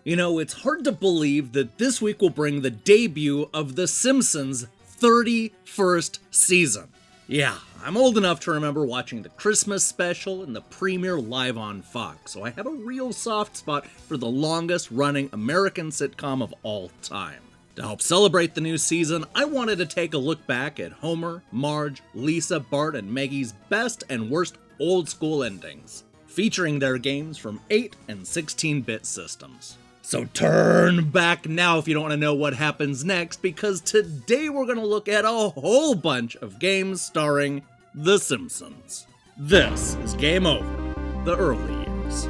You know, it's hard to believe that this week will bring the debut of The Simpsons' 31st season. Yeah, I'm old enough to remember watching the Christmas special and the premiere live on Fox, so I have a real soft spot for the longest running American sitcom of all time. To help celebrate the new season, I wanted to take a look back at Homer, Marge, Lisa, Bart, and Maggie's best and worst old school endings, featuring their games from 8 and 16-bit systems. So turn back now if you don't want to know what happens next, because today we're going to look at a whole bunch of games starring The Simpsons. This is Game Over, the early years.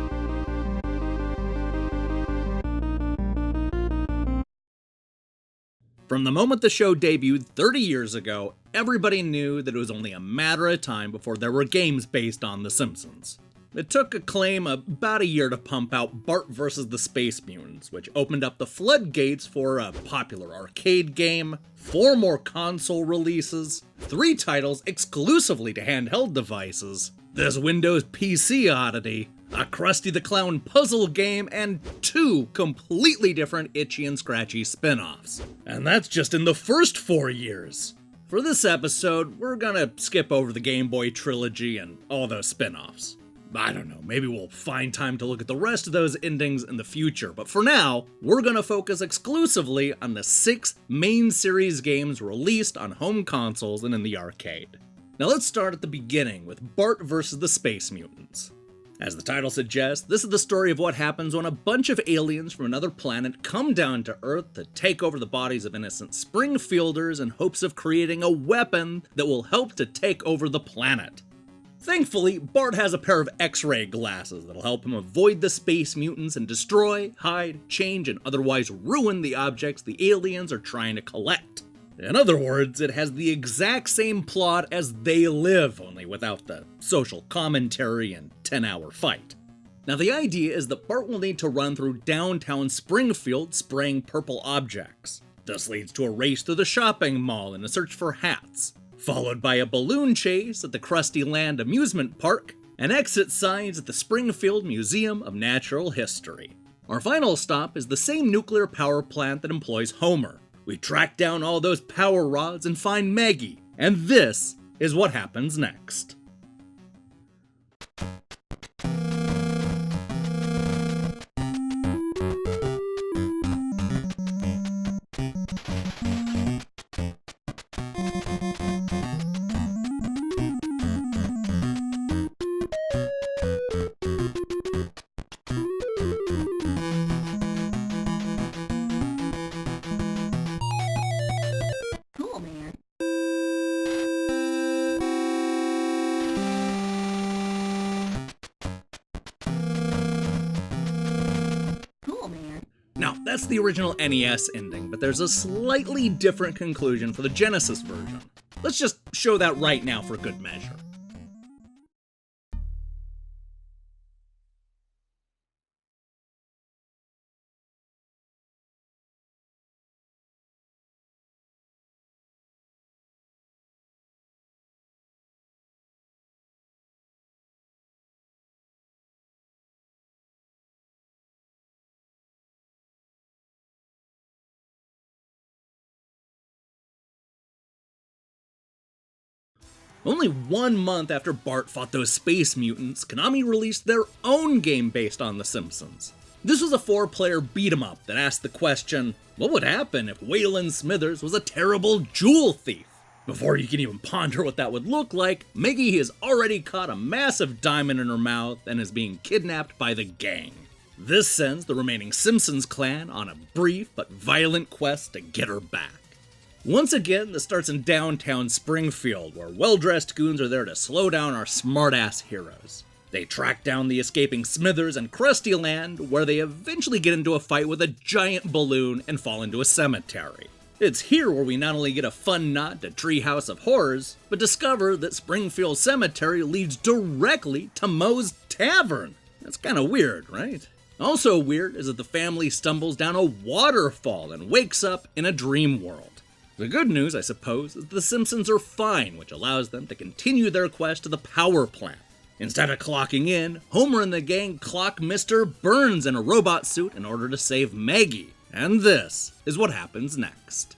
From the moment the show debuted 30 years ago, everybody knew that it was only a matter of time before there were games based on The Simpsons. It took Acclaim about a year to pump out Bart vs. the Space Mutants, which opened up the floodgates for a popular arcade game, 4 more console releases, 3 titles exclusively to handheld devices, this Windows PC oddity, a Krusty the Clown puzzle game, and 2 completely different Itchy and Scratchy spin-offs. And that's just in the first 4 years. For this episode, we're gonna skip over the Game Boy trilogy and all those spin-offs. I don't know, maybe we'll find time to look at the rest of those endings in the future, but for now, we're gonna focus exclusively on the 6 main series games released on home consoles and in the arcade. Now let's start at the beginning with Bart vs. the Space Mutants. As the title suggests, this is the story of what happens when a bunch of aliens from another planet come down to Earth to take over the bodies of innocent Springfielders in hopes of creating a weapon that will help to take over the planet. Thankfully, Bart has a pair of X-ray glasses that'll help him avoid the space mutants and destroy, hide, change, and otherwise ruin the objects the aliens are trying to collect. In other words, it has the exact same plot as They Live, only without the social commentary and 10-hour fight. Now the idea is that Bart will need to run through downtown Springfield spraying purple objects. This leads to a race through the shopping mall in a search for hats, followed by a balloon chase at the Krusty Land amusement park, and exit signs at the Springfield Museum of Natural History. Our final stop is the same nuclear power plant that employs Homer. We track down all those power rods and find Maggie, and this is what happens next. Now, that's the original NES ending, but there's a slightly different conclusion for the Genesis version. Let's just show that right now for good measure. Only 1 month after Bart fought those space mutants, Konami released their own game based on The Simpsons. This was a 4-player beat-em-up that asked the question, what would happen if Waylon Smithers was a terrible jewel thief? Before you can even ponder what that would look like, Maggie has already caught a massive diamond in her mouth and is being kidnapped by the gang. This sends the remaining Simpsons clan on a brief but violent quest to get her back. Once again, this starts in downtown Springfield, where well-dressed goons are there to slow down our smart-ass heroes. They track down the escaping Smithers and Krusty Land, where they eventually get into a fight with a giant balloon and fall into a cemetery. It's here where we not only get a fun nod to Treehouse of Horrors, but discover that Springfield Cemetery leads directly to Moe's Tavern. That's kinda weird, right? Also weird is that the family stumbles down a waterfall and wakes up in a dream world. The good news, I suppose, is the Simpsons are fine, which allows them to continue their quest to the power plant. Instead of clocking in, Homer and the gang clock Mr. Burns in a robot suit in order to save Maggie. And this is what happens next.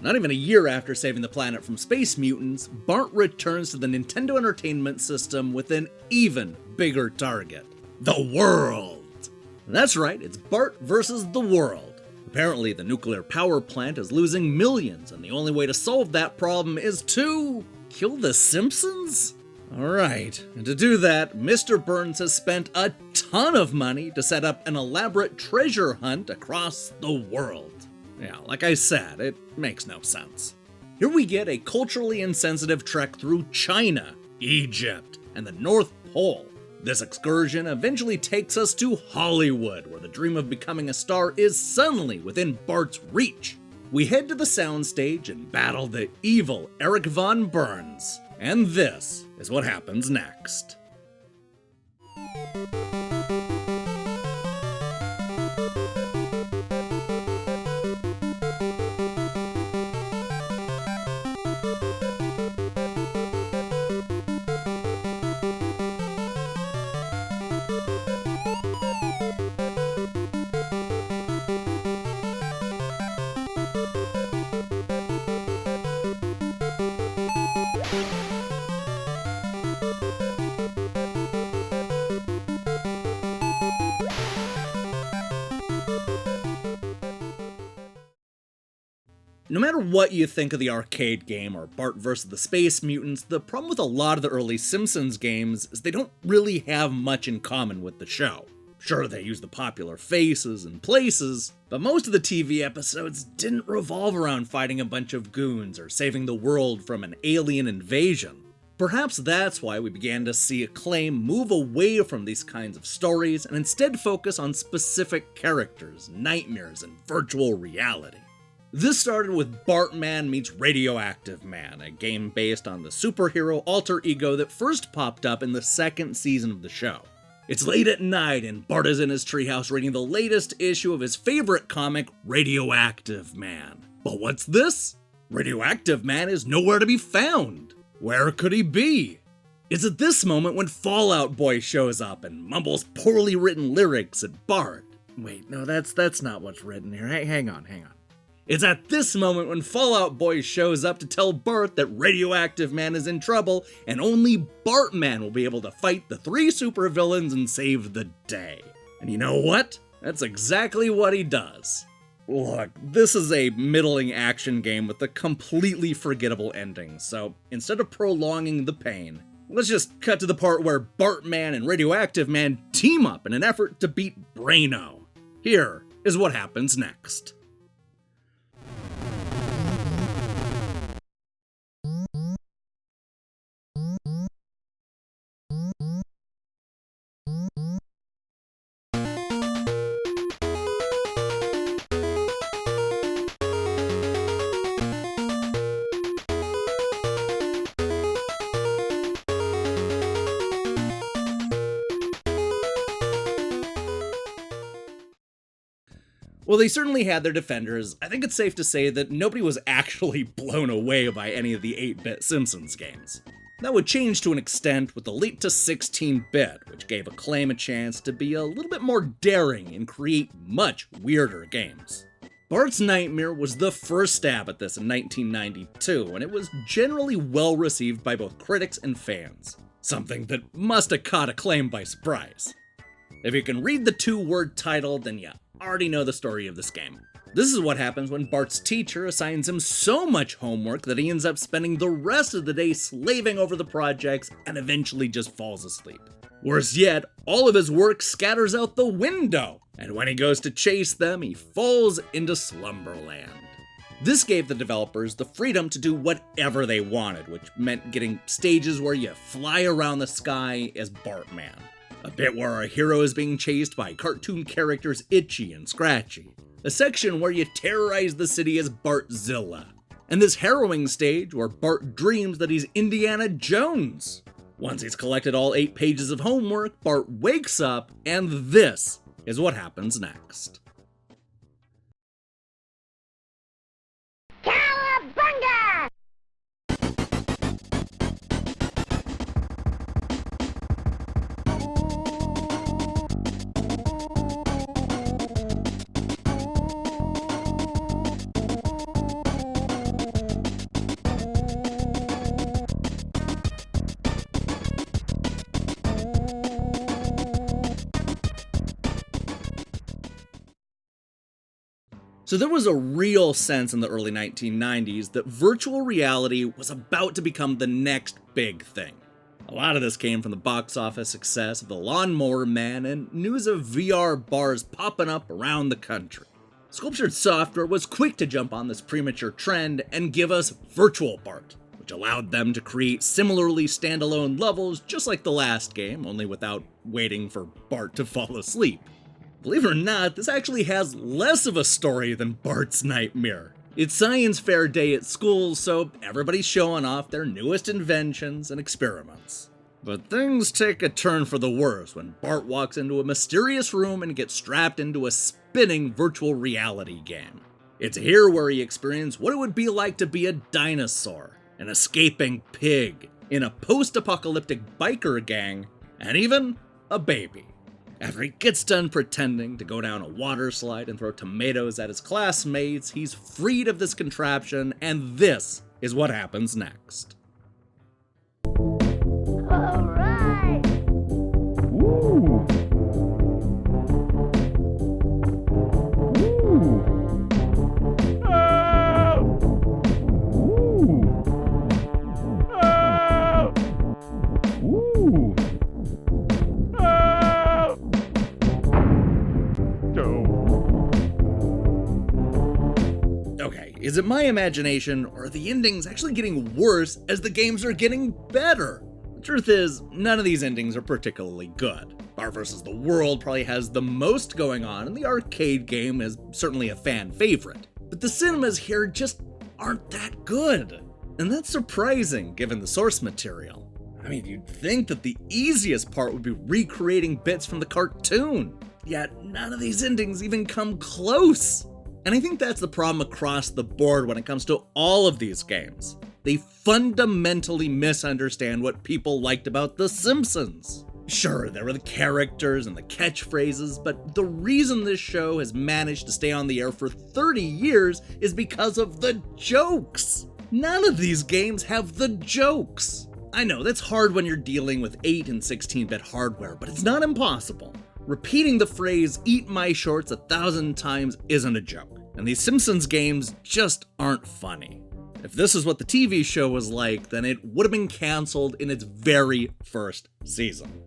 Not even a year after saving the planet from space mutants, Bart returns to the Nintendo Entertainment System with an even bigger target: the world! That's right, it's Bart versus the world. Apparently, the nuclear power plant is losing millions, and the only way to solve that problem is to kill the Simpsons? Alright, and to do that, Mr. Burns has spent a ton of money to set up an elaborate treasure hunt across the world. Yeah, like I said, it makes no sense. Here we get a culturally insensitive trek through China, Egypt, and the North Pole. This excursion eventually takes us to Hollywood, where the dream of becoming a star is suddenly within Bart's reach. We head to the soundstage and battle the evil Eric Von Burns. And this is what happens next. No matter what you think of the arcade game or Bart vs. the Space Mutants, the problem with a lot of the early Simpsons games is they don't really have much in common with the show. Sure, they use the popular faces and places, but most of the TV episodes didn't revolve around fighting a bunch of goons or saving the world from an alien invasion. Perhaps that's why we began to see Acclaim move away from these kinds of stories and instead focus on specific characters, nightmares, and virtual reality. This started with Bartman meets Radioactive Man, a game based on the superhero alter ego that first popped up in the second season of the show. It's late at night and Bart is in his treehouse reading the latest issue of his favorite comic, Radioactive Man. But what's this? Radioactive Man is nowhere to be found. Where could he be? It's at this moment when Fall Out Boy shows up and mumbles poorly written lyrics at Bart. Wait, no, that's not what's written here. Hang on. It's at this moment when Fall Out Boy shows up to tell Bart that Radioactive Man is in trouble and only Bartman will be able to fight the three supervillains and save the day. And you know what? That's exactly what he does. Look, this is a middling action game with a completely forgettable ending, so instead of prolonging the pain, let's just cut to the part where Bartman and Radioactive Man team up in an effort to beat Braino. Here is what happens next. While they certainly had their defenders, I think it's safe to say that nobody was actually blown away by any of the 8-bit Simpsons games. That would change to an extent with the leap to 16-bit, which gave Acclaim a chance to be a little bit more daring and create much weirder games. Bart's Nightmare was the first stab at this in 1992, and it was generally well received by both critics and fans, something that must have caught Acclaim by surprise. If you can read the 2-word title, then you already know the story of this game. This is what happens when Bart's teacher assigns him so much homework that he ends up spending the rest of the day slaving over the projects and eventually just falls asleep. Worse yet, all of his work scatters out the window, and when he goes to chase them, he falls into slumberland. This gave the developers the freedom to do whatever they wanted, which meant getting stages where you fly around the sky as Bartman, a bit where our hero is being chased by cartoon characters Itchy and Scratchy, a section where you terrorize the city as Bartzilla, and this harrowing stage where Bart dreams that he's Indiana Jones. Once he's collected all 8 pages of homework, Bart wakes up, and this is what happens next. Cowabunga! So there was a real sense in the early 1990s that virtual reality was about to become the next big thing. A lot of this came from the box office success of The Lawnmower Man and news of VR bars popping up around the country. Sculptured Software was quick to jump on this premature trend and give us Virtual Bart, which allowed them to create similarly standalone levels just like the last game, only without waiting for Bart to fall asleep. Believe it or not, this actually has less of a story than Bart's Nightmare. It's science fair day at school, so everybody's showing off their newest inventions and experiments. But things take a turn for the worse when Bart walks into a mysterious room and gets strapped into a spinning virtual reality game. It's here where he experiences what it would be like to be a dinosaur, an escaping pig, in a post-apocalyptic biker gang, and even a baby. After he gets done pretending to go down a water slide and throw tomatoes at his classmates, he's freed of this contraption, and this is what happens next. All right! Ooh. Ooh. Oh. Ooh. Oh. Ooh. Okay, is it my imagination, or are the endings actually getting worse as the games are getting better? The truth is, none of these endings are particularly good. Bart vs. the World probably has the most going on, and the arcade game is certainly a fan favorite. But the cinemas here just aren't that good. And that's surprising, given the source material. I mean, you'd think that the easiest part would be recreating bits from the cartoon. Yet, none of these endings even come close. And I think that's the problem across the board when it comes to all of these games. They fundamentally misunderstand what people liked about The Simpsons. Sure, there were the characters and the catchphrases, but the reason this show has managed to stay on the air for 30 years is because of the jokes. None of these games have the jokes. I know, that's hard when you're dealing with 8 and 16-bit hardware, but it's not impossible. Repeating the phrase, "eat my shorts" 1,000 times isn't a joke, and these Simpsons games just aren't funny. If this is what the TV show was like, then it would have been canceled in its very first season.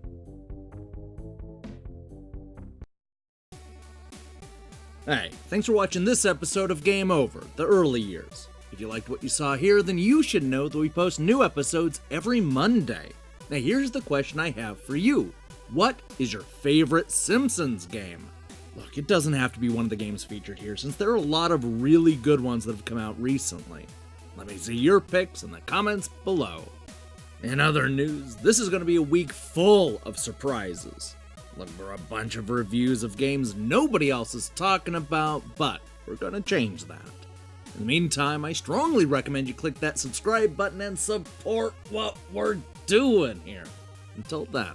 Hey, thanks for watching this episode of Game Over, the early years. If you liked what you saw here, then you should know that we post new episodes every Monday. Now here's the question I have for you. What is your favorite Simpsons game? Look, it doesn't have to be one of the games featured here, since there are a lot of really good ones that have come out recently. Let me see your picks in the comments below. In other news, this is going to be a week full of surprises. Look for a bunch of reviews of games nobody else is talking about, but we're gonna change that. In the meantime, I strongly recommend you click that subscribe button and support what we're doing here. Until then.